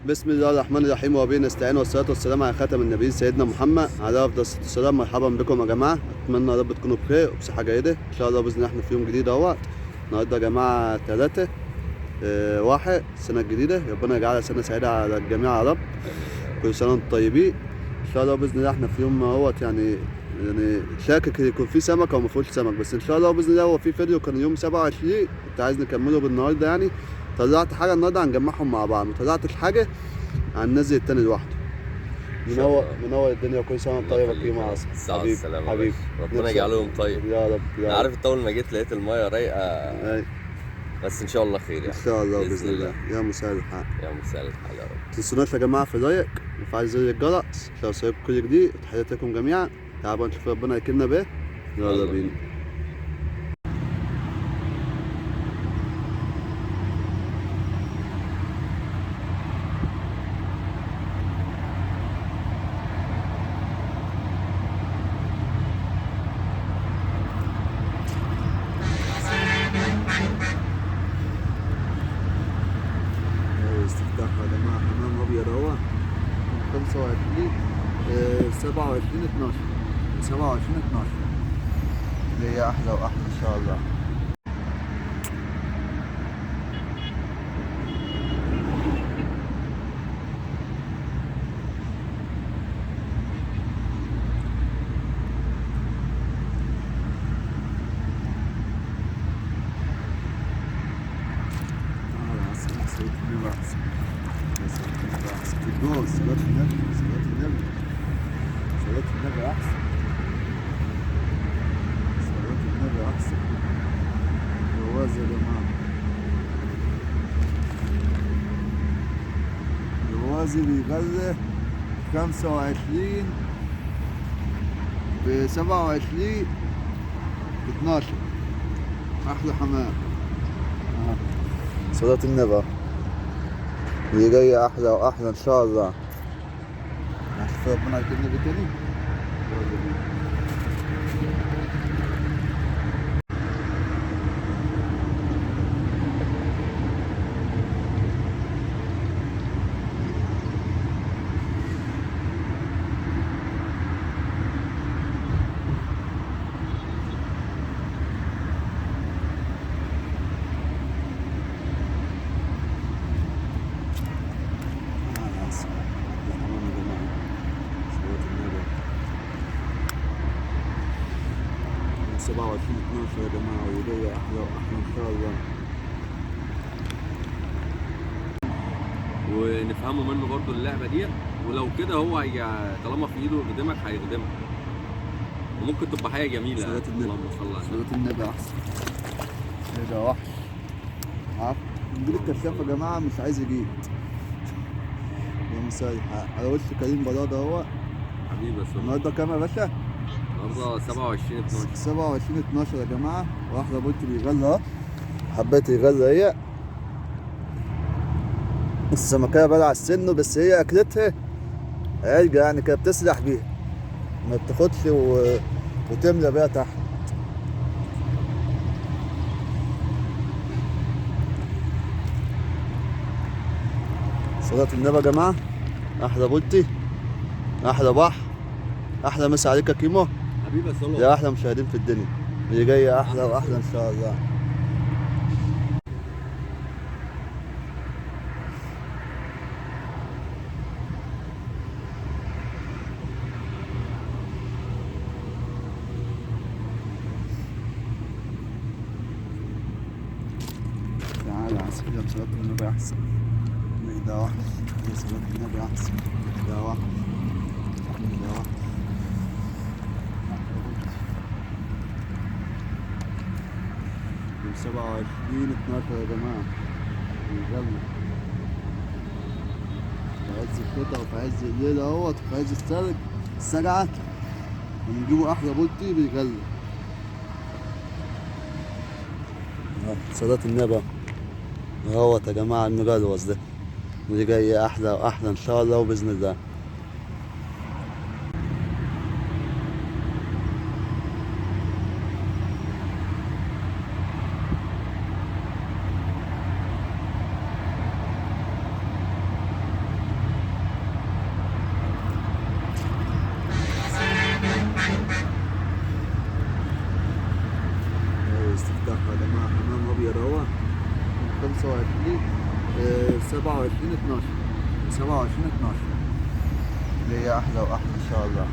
بسم الله الرحمن الرحيم وبه نستعين والصلاة والسلام على خاتم النبيين سيدنا محمد عليه أفضل الصلاة والسلام. مرحبا بكم يا جماعة، أتمنى يا رب تكونوا بخير وبصحة جيدة إن شاء الله بإذن الله. إحنا في يوم جديد أهوت النهاردة يا جماعة 3/1 السنة الجديدة، ربنا يجعلها سنة سعيدة على الجميع يا رب. كل سنة وأنتم طيبين إن شاء الله بإذن الله. إحنا في يوم أهوت يعني شاكك يكون في سمك أو مفيهوش سمك، بس إن شاء الله بإذن الله هو في فيديو كان يوم 27 كنت عايز نكمله بالنهاردة. يعني طلعت حاجة النهاردة هنجمعهم مع بعض، مطلعتش حاجة هننزل التاني لوحده. منور الدنيا وكل سنه وانت طيب يا كريم عاصم. حبيبي حبيبي، ربنا يجعلهم طيب يا رب يا انا رب. عارف انت اول ما جيت لقيت المايه رايقه، بس ان شاء الله خير يعني. ان شاء الله باذن الله. يا مسهل الحال. يا مسهل الحال يا رب. ما تنسوناش يا جماعه في لايك وفعل زر الجرس عشان يوصلكم كل جديد. تحياتي لكم جميعا، تعالوا نشوف ربنا يكرمنا بايه. يلا بينا. استفتاح يا جماعه، حمام ابيض اهو 25 27 12 27 12 اللي هي احلى واحلى ان شاء الله. الجوز صلاة النبي صلاة النبي صلاة النبي أحسن، صلاة النبي أحسن. جواز يا جماعة، جوازي بيغلي 25 ب27 12 أحلى حمام. صلاة النبي اللي جاية أحلى وأحلى إن شاء الله. نشوف ربنا يكرمنا بتاني. سبعة وعشرين 12 يا جماعة، وجاية أحلى وأحلى إن شاء الله. ونفهموا منه برضو اللعبه ديت، ولو كده هو طالما في ايده يخدمك هيخدمك، وممكن تبقى حاجه جميله. صلاة النبي، اللهم صل على النبي. صلاة النبي أحسن. إيه ده وحش، عارف نجيب الكشاف يا جماعة مش عايز يجيب. يا مساء على وش كريم برادة اهو. حبيبي بس النهارده كام يا باشا؟ النهارده 27 12 27 12 يا جماعة، واحدة بولت بيغلى اهو. حبيت يغلى هي السمكية بلع السن، بس هي أكلتها عرجة يعني كده بتسرح بيها، ما بتاخدش وتملى بيها تحت. صلاة النبي يا جماعة، أحلى بولتي أحلى بحر أحلى مسا عليك يا كيمو. حبيبي بس يا أحلى مشاهدين في الدنيا، اللي جاية أحلى وأحلى إن شاء الله. تعالى عسكري صلاة النبي أحسن. ده واحد صلاة النبي أحسن. ده واحد ده واحد 27 12 يا جماعة بيغلوا في عز الشتا وفي عز الليل اهوت وفي عز السجعة ونجيبوا أحلى بولتي بيغلوا. صلاة النبي اهوت يا جماعة المجلوس ده، واللي جاي أحلى وأحلى إن شاء الله وبإذن الله. بتاعها يا جماعة، حمام أبيض أهو. 25 27/12. 27/12. هي احلى واحلى ان شاء الله.